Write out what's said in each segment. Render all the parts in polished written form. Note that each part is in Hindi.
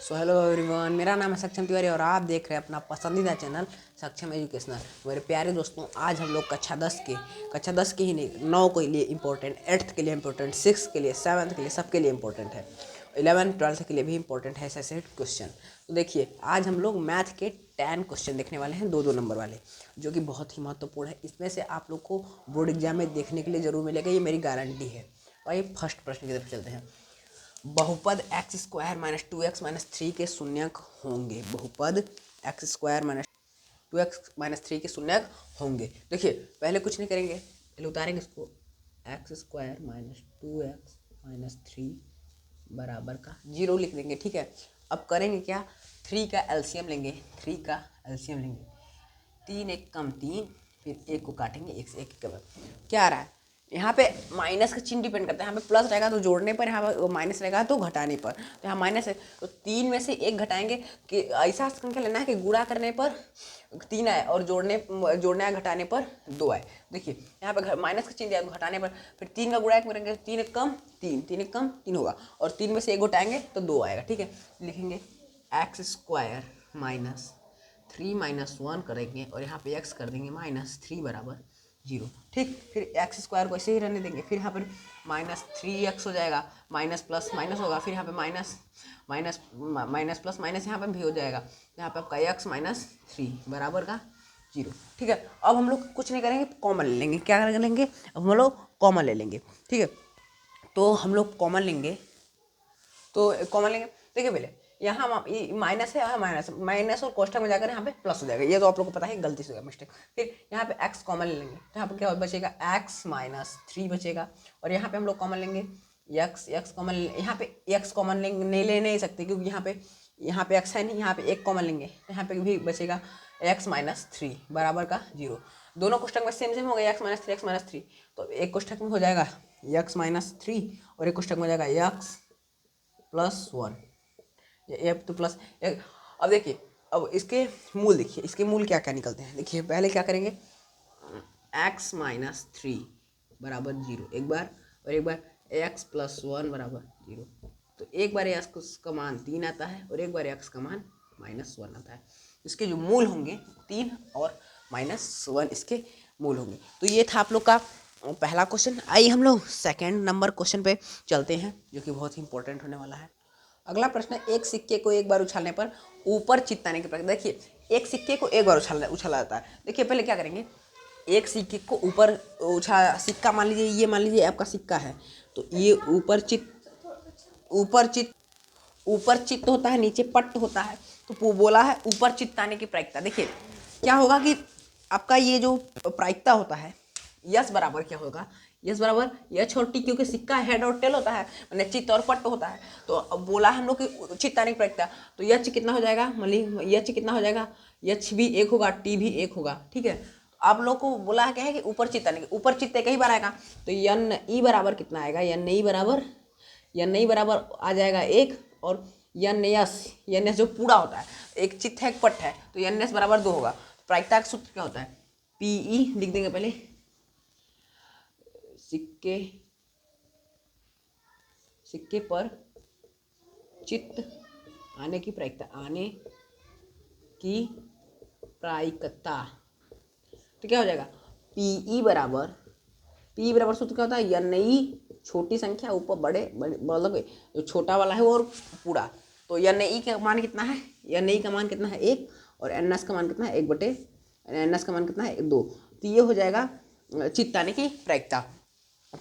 सो हेलो एवरीवन, मेरा नाम है सक्षम तिवारी और आप देख रहे हैं अपना पसंदीदा चैनल सक्षम एजुकेशनल। मेरे प्यारे दोस्तों, आज हम लोग कक्षा 10 के ही नहीं 9 के लिए इम्पोर्टेंट, 8th के लिए इम्पोर्टेंट, 6 के लिए, 7th के लिए, सबके लिए इम्पोर्टेंट है। 11th 12th के लिए भी इम्पोर्टेंट है ऐसे क्वेश्चन। तो देखिए, आज हम लोग मैथ के 10 क्वेश्चन देखने वाले हैं, 2-2 नंबर वाले, जो कि बहुत ही महत्वपूर्ण है। इसमें से आप लोग को बोर्ड एग्जाम में देखने के लिए जरूर मिलेगा, ये मेरी गारंटी है। आइए फर्स्ट प्रश्न की तरफ चलते हैं। बहुपद x square minus 2x minus 3 के शून्यक होंगे। बहुपद x square minus 2x minus 3 के शून्यक होंगे। देखिए, पहले कुछ नहीं करेंगे, पहले उतारेंगे इसको। X square minus 2x minus 3 बराबर का 0 लिख देंगे। ठीक है, अब करेंगे क्या, 3 का एलसीएम लेंगे। 3 का एलसीएम लेंगे, 3 एक कम 3, फिर 1 को काटेंगे, 1 से 1 के बाद क्या आ रहा है। यहाँ पे माइनस का चिन्ह डिपेंड करता है। यहाँ पे प्लस रहेगा तो जोड़ने पर, यहाँ पे माइनस रहेगा तो घटाने पर। तो यहाँ माइनस है तो 3 में से 1 घटाएंगे कि ऐसा संख्या लेना है कि गुणा करने पर 3 आए और जोड़ने आए घटाने पर 2 आए। देखिए, यहाँ पे माइनस का चिन्ह दिया तो घटाने पर, फिर 3 का गुणा करेंगे, 3 एक कम 3, 3 एक कम 3 होगा, और 3 में से 1 घटाएंगे तो 2 आएगा। ठीक है, लिखेंगे एक्स स्क्वायर माइनस 3 माइनस 1 करेंगे और यहाँ पे x कर देंगे माइनस 3 बराबर 0। ठीक, फिर एक्स स्क्वायर को ऐसे ही रहने देंगे। फिर यहाँ पर माइनस 3x हो जाएगा, माइनस प्लस माइनस होगा, फिर यहाँ पे माइनस प्लस माइनस यहाँ पे भी हो जाएगा। यहाँ पे आपका x माइनस 3 बराबर का 0। ठीक है, अब हम लोग कुछ नहीं करेंगे, कॉमन ले लेंगे। क्या कर लेंगे, अब हम लोग कॉमन ले लेंगे। ठीक है, तो हम लोग कॉमन लेंगे, देखिए पहले यहाँ माइनस है, माइनस और कोष्ठक में जाकर यहाँ पे प्लस हो जाएगा। ये तो आप लोग को पता है, गलती से होगा, मिस्टेक। फिर यहाँ पे x कॉमन ले लेंगे तो यहाँ पे क्या बचेगा, x माइनस 3 बचेगा। और यहाँ पे हम लोग कॉमन लेंगे x कॉमन, यहाँ पे x कॉमन लेंगे, नहीं ले नहीं सकते क्योंकि यहाँ पे x है नहीं, यहाँ पे 1 कॉमन लेंगे तो यहाँ पे भी बचेगा x माइनस 3 बराबर का 0। दोनों कोष्ठक में सेम हो गया, x माइनस 3। तो एक कोष्ठक में हो जाएगा x माइनस 3 और एक कोष्ठक में हो जाएगा x प्लस 1, ये तो प्लस एक। अब देखिए, अब इसके मूल देखिए, इसके मूल क्या क्या निकलते हैं। देखिए, पहले क्या करेंगे, x माइनस 3 बराबर 0 एक बार, और एक बार x प्लस 1 बराबर 0। तो एक बार x का मान 3 आता है और एक बार x का मान माइनस 1 आता है। इसके जो मूल होंगे 3 और माइनस 1 इसके मूल होंगे। तो ये था आप लोग का पहला क्वेश्चन। आइए हम लोग सेकेंड नंबर क्वेश्चन पे चलते हैं, जो कि बहुत ही इंपॉर्टेंट होने वाला है। अगला प्रश्न है, एक सिक्के को एक बार उछालने पर ऊपर चित्ताने की प्रक्रिया। देखिए, एक सिक्के को एक बार उछाला जाता है। देखिए, पहले क्या करेंगे, एक सिक्के को ऊपर सिक्का मान लीजिए, ये मान लीजिए आपका सिक्का है, तो ये ऊपर चित्त होता है, नीचे पट्ट होता है। तो बोला है ऊपर चित्ताने की प्रायिकता। देखिए क्या होगा कि आपका ये जो प्रायिकता होता है, यस बराबर क्या होगा, यस बराबर यच और टी, क्योंकि सिक्का हेड और टेल होता है, मैंने चित्त और पट्ट होता है। तो अब बोला हम लोग कि चित्ताने की प्रायिकता, तो यच कितना हो जाएगा, यच कितना हो जाएगा, यच भी 1 होगा, टी भी 1 होगा। ठीक है, आप लोग को बोला है क्या है कि ऊपर चित्त कई बार आएगा, तो यन ई बराबर कितना आएगा, यन ई बराबर आ जाएगा 1, और यन एस जो पूरा होता है, एक चित्त है एक पट्ट है, तो यन एस बराबर 2 होगा। प्रायिकता का सूत्र क्या होता है, पीई लिख देंगे पहले, सिक्के पर चित्त आने की प्रायिकता, तो क्या हो जाएगा, पीई बराबर सूत्र क्या होता है, यन ई छोटी संख्या ऊपर बड़े मतलब जो छोटा वाला है वो और पूरा। तो यन ई का मान कितना है, यन ई का मान कितना है 1, और एन एस का मान कितना है 2। तो ये हो जाएगा चित्ताने की प्रायिकता।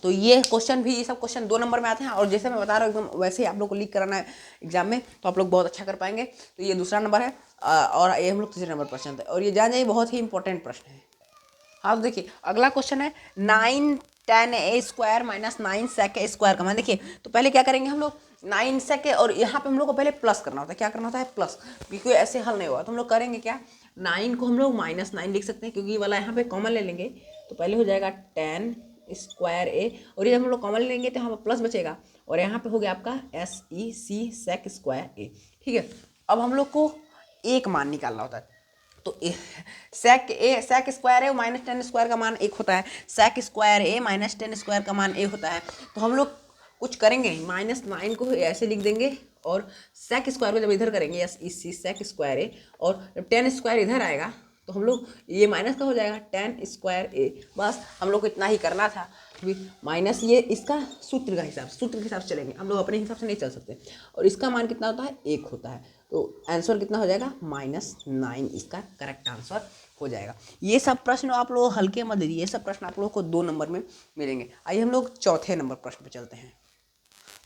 तो ये क्वेश्चन भी, ये सब क्वेश्चन 2 नंबर में आते हैं, और जैसे मैं बता रहा हूँ एकदम वैसे ही आप लोग को लीक कराना है एग्जाम में, तो आप लोग बहुत अच्छा कर पाएंगे। तो ये दूसरा नंबर है, और ये हम लोग तीसरे नंबर प्रश्न थे, और ये जान जाइए बहुत ही इंपॉर्टेंट प्रश्न है। हाँ, तो देखिए अगला क्वेश्चन है 9 10 a square minus 9 sec a square का मान। देखिए, तो पहले क्या करेंगे हम लोग, 9 sec a, और यहाँ पे हम लोग को पहले प्लस करना होता है। क्या करना होता है, प्लस, क्योंकि ऐसे हल नहीं होगा। तो हम लोग करेंगे क्या, 9 को हम लोग -9 लिख सकते हैं, क्योंकि ये वाला यहाँ पे कॉमन ले लेंगे। तो पहले हो जाएगा 10 स्क्वायर a, और ये हम लोग कॉमन लेंगे तो यहाँ पर प्लस बचेगा, और यहाँ पे हो गया आपका SEC sec स्क्वायर a। ठीक है, अब हम लोग को एक मान निकालना होता है। तो सेक स्क्वायर है माइनस 10 स्क्वायर का मान 1 होता है, सेक स्क्वायर ए माइनस 10 स्क्वायर का मान 1 होता है। तो हम लोग कुछ करेंगे, -9 को ऐसे लिख देंगे और सेक स्क्वायर को जब इधर करेंगे यस इसी सेक स्क्वायर ए और जब टेन स्क्वायर इधर आएगा तो हम लोग ये माइनस का हो जाएगा टेन स्क्वायर ए। बस हम लोग को इतना ही करना था माइनस ये इसका सूत्र के हिसाब से चलेंगे, हम लोग अपने हिसाब से नहीं चल सकते। और इसका मान कितना होता है 1 होता है, तो आंसर कितना हो जाएगा -9 इसका करेक्ट आंसर हो जाएगा। ये सब प्रश्न आप लोग हल्के मत लीजिए, ये सब प्रश्न आप लोगों को 2 नंबर में मिलेंगे। आइए हम लोग चौथे नंबर प्रश्न पे चलते हैं।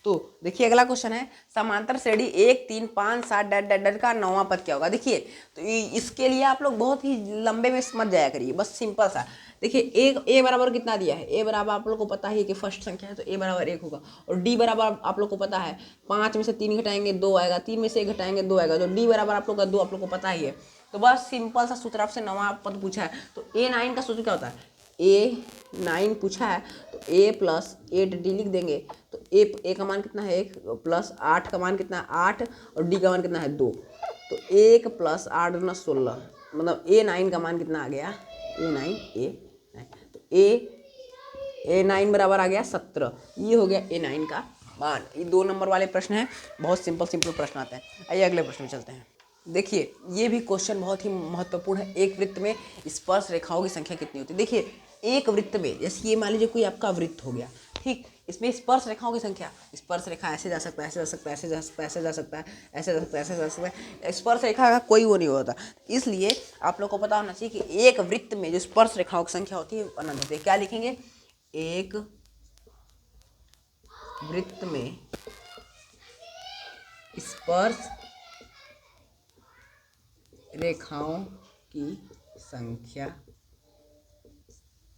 तो देखिए अगला क्वेश्चन है समांतर श्रेणी 1 3 5 7 डैट डैट डैट का 9वां पद क्या होगा। देखिए तो इसके लिए आप लोग बहुत ही लंबे में मत जाया करिए, बस सिंपल सा देखिए ए बराबर कितना दिया है, ए बराबर आप लोग को पता है कि फर्स्ट संख्या है तो ए बराबर 1 होगा। और डी बराबर आप लोग को पता है 5 में से 3 घटाएंगे 2 आएगा, 3 में से 1 घटाएंगे 2 आएगा, तो डी बराबर आप लोग का 2 आप लोग को पता ही है। तो बस सिंपल सा सूत्र आपसे 9वां पद पूछा है तो A9 का सूत्र क्या होता है, A9 पूछा है तो A प्लस 8D लिख देंगे। तो ए का मान कितना है 1 प्लस 8 का मान कितना है 8 और डी का मान कितना है 2, तो 1 प्लस 8 दूना 16, मतलब A9 का मान कितना आ गया A9 तो A9 बराबर आ गया 17। ये हो गया A9 का मान। ये 2 नंबर वाले प्रश्न हैं, बहुत सिंपल प्रश्न आते हैं। आइए अगले प्रश्न में चलते हैं। देखिए ये भी क्वेश्चन बहुत ही महत्वपूर्ण है, एक वृत्त में स्पर्श रेखाओं की संख्या कितनी होती है। देखिए एक वृत्त में जैसे ये मान लीजिए कोई आपका वृत्त हो गया, ठीक, इसमें स्पर्श रेखाओं की संख्या, स्पर्श रेखा ऐसे जा सकता है, ऐसे जा सकता है, ऐसे जा सकता है, ऐसे जा सकता है, ऐसे जा सकता है, ऐसे जा सकता है, स्पर्श रेखा का कोई वो नहीं होता। इसलिए आप लोग को पता होना चाहिए कि एक वृत्त में जो स्पर्श रेखाओं की संख्या होती है अनंत होती है। क्या लिखेंगे, एक वृत्त में स्पर्श रेखाओं की संख्या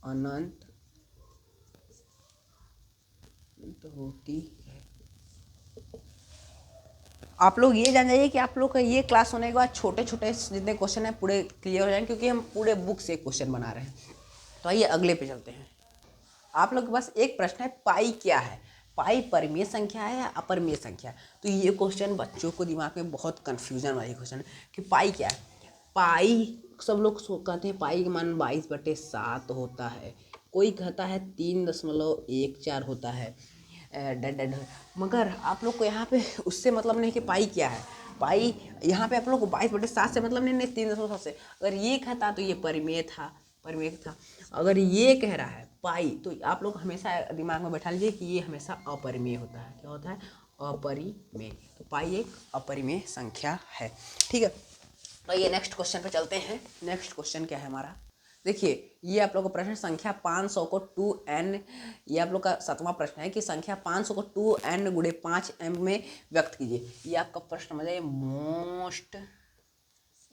अनंत होती है। आप लोग ये जान जाइए कि आप लोग का ये क्लास होने के बाद छोटे छोटे जितने क्वेश्चन हैं पूरे क्लियर हो जाएंगे, क्योंकि हम पूरे बुक से क्वेश्चन बना रहे हैं। तो आइए अगले पे चलते हैं। आप लोग के पास एक प्रश्न है, पाई क्या है, पाई परिमेय संख्या है या अपरिमेय संख्या है। तो ये क्वेश्चन बच्चों को दिमाग में बहुत कन्फ्यूजन वाली क्वेश्चन है कि पाई क्या है। पाई सब लोग कहते हैं पाई का मान 22/7 होता है, कोई कहता है 3.14 होता है डेड। मगर आप लोग को यहाँ पे उससे मतलब नहीं कि पाई क्या है। पाई यहाँ पे आप लोग को 22/7 से मतलब नहीं 3.7 से। अगर ये कहता तो ये परिमेय था। अगर ये कह रहा है पाई तो आप लोग हमेशा दिमाग में बैठा लीजिए कि ये हमेशा अपरिमेय होता है। क्या होता है, अपरिमेय। तो पाई एक अपरिमेय संख्या है, ठीक है। तो ये नेक्स्ट क्वेश्चन पे चलते हैं। नेक्स्ट क्वेश्चन क्या है हमारा, देखिए ये आप लोग का प्रश्न संख्या 500 को 2n, ये आप लोग का 7वां प्रश्न है कि संख्या 500 को 2n गुणे 5m में व्यक्त कीजिए। ये आपका प्रश्न मतलब मोस्ट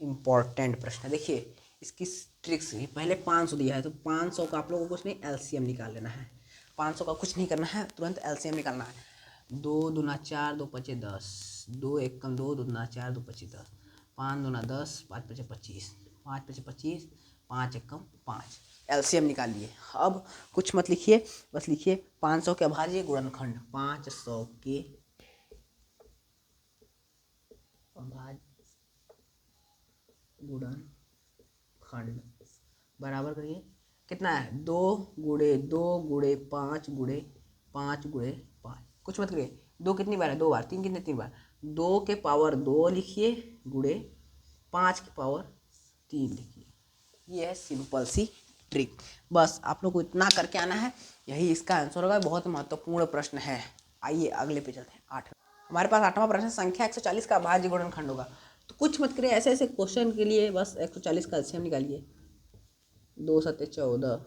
इम्पॉर्टेंट प्रश्न है। देखिए इसकी ट्रिक्स पहले 500 दिया है तो 500 का आप लोगों को कुछ नहीं एलसीएम निकाल लेना है। 500 का कुछ नहीं करना है, तुरंत एलसीएम निकालना है। 2 दूना 4 2 5 10, 2 1 कम 2 दूना 4 2 5 10, 5 दूना 10 5 5 25, 5 5 25, 5 1 कम 5, एलसीएम निकाल लिए। अब कुछ मत लिखिए, बस लिखिए 500 के अभाज्य गुणनखंड, 500 के अभाज्य गुणनखंड बराबर करिए कितना है 2 गुणे 2 गुणे 5 गुणे 5 गुणे 5। कुछ मत करिए, 2 कितनी बार है 2 बार, 3 कितने 3 बार, 2 के पावर 2 लिखिए गुणे 5 की पावर 3 लिखिए। ये है सिंपल सी ट्रिक, बस आप लोग को इतना करके आना है, यही इसका आंसर होगा। बहुत महत्वपूर्ण प्रश्न है। आइए अगले पे चलते हैं। 8 हमारे पास 8वां प्रश्न संख्या 140 का अभाज्य गुणनखंड होगा। तो कुछ मत करिए, ऐसे ऐसे क्वेश्चन के लिए बस 140 का एलसीएम निकालिए। 2 7 14,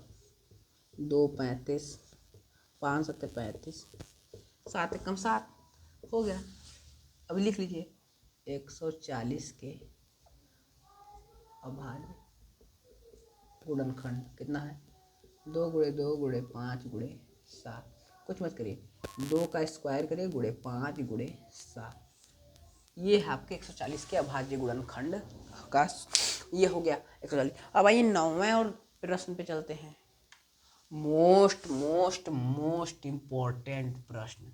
2 35, 5 7 35, 7 1 कम 7 हो गया। अब लिख लीजिए 140 के अभाज्य गुणनखंड कितना है 2 गुणे 2 गुणे 5 गुणे 7। कुछ मत करिए, 2 का स्क्वायर करिए गुणे 5 गुणे 7। ये है आपके 140 के अभाज्य गुणनखंड का, ये हो गया 140। अब आइए 9वें और प्रश्न पे चलते हैं। मोस्ट इम्पोर्टेंट प्रश्न,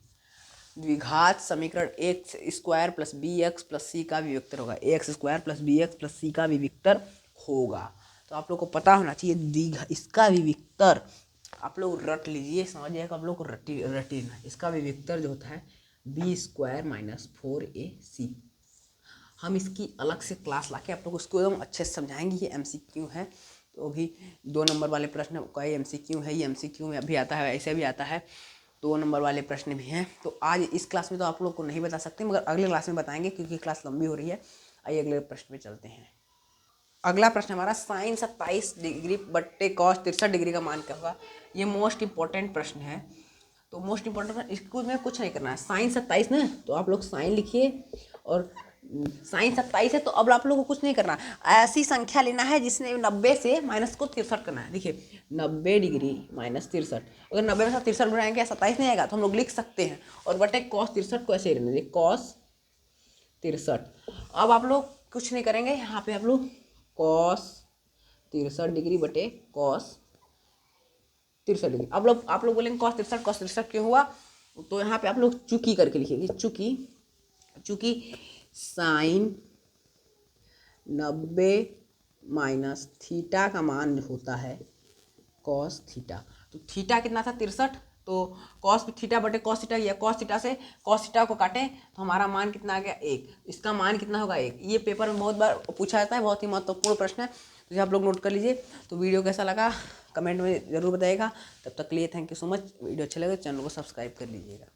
द्विघात समीकरण x square plus b x plus c का विविक्तर होगा। X square plus b x plus c का विविक्तर होगा। तो आप लोग को पता होना चाहिए इसका विविक्तर, आप लोग रट लीजिए, समझिए आप लोग को रटी इसका विविक्तर जो होता है b² माइनस 4ac। हम इसकी अलग से क्लास लाके आप लोग उसको एकदम अच्छे से समझाएंगे। ये MCQ है, तो अभी 2 नंबर वाले प्रश्न का MCQ है, ये MCQ में अभी आता है, ऐसे भी आता है, 2 नंबर वाले प्रश्न भी हैं। तो आज इस क्लास में तो आप लोग को नहीं बता सकते, मगर अगले क्लास में बताएंगे क्योंकि क्लास लंबी हो रही है। आइए अगले प्रश्न पे चलते हैं। अगला प्रश्न हमारा साइन 27 डिग्री बट्टे कॉस 63 डिग्री का मान क्या होगा। ये मोस्ट इंपॉर्टेंट प्रश्न है। तो मोस्ट इंपॉर्टेंट इसको में कुछ नहीं करना है। साइन 27 ना, तो आप लोग साइन लिखिए, और साइन 27 है तो अब आप लोग को कुछ नहीं करना, ऐसी संख्या लेना है जिसने 90 से माइनस को 63 करना है। देखिए 90 डिग्री माइनस 63, अगर 90 में से 63 बढ़ाएंगे 27 नहीं आएगा, तो हम लोग लिख सकते हैं। और बटे कॉस 63 को ऐसे ही लेना, कॉस 63। अब आप लोग कुछ नहीं करेंगे, यहाँ पे आप लोग कॉस 63 डिग्री बटे कॉस 63 डिग्री। अब लोग आप लोग बोलेंगे कॉस 63 क्यों हुआ, तो यहाँ पे आप लोग चूकी करके लिखिए, चूंकि साइन 90 माइनस थीटा का मान होता है कॉस थीटा। तो थीटा कितना था 63, तो कॉस थीटा बटे कॉस थीटा, या कॉस थीटा से कॉस थीटा को काटें तो हमारा मान कितना आ गया 1। इसका मान कितना होगा 1। ये पेपर में बहुत बार पूछा जाता है, बहुत ही महत्वपूर्ण प्रश्न है, तो आप लोग नोट कर लीजिए। तो वीडियो कैसा लगा कमेंट में ज़रूर बताइएगा। तब तक के लिए thank you so much. Video अच्छा लगे तो चैनल को सब्सक्राइब कर लीजिएगा।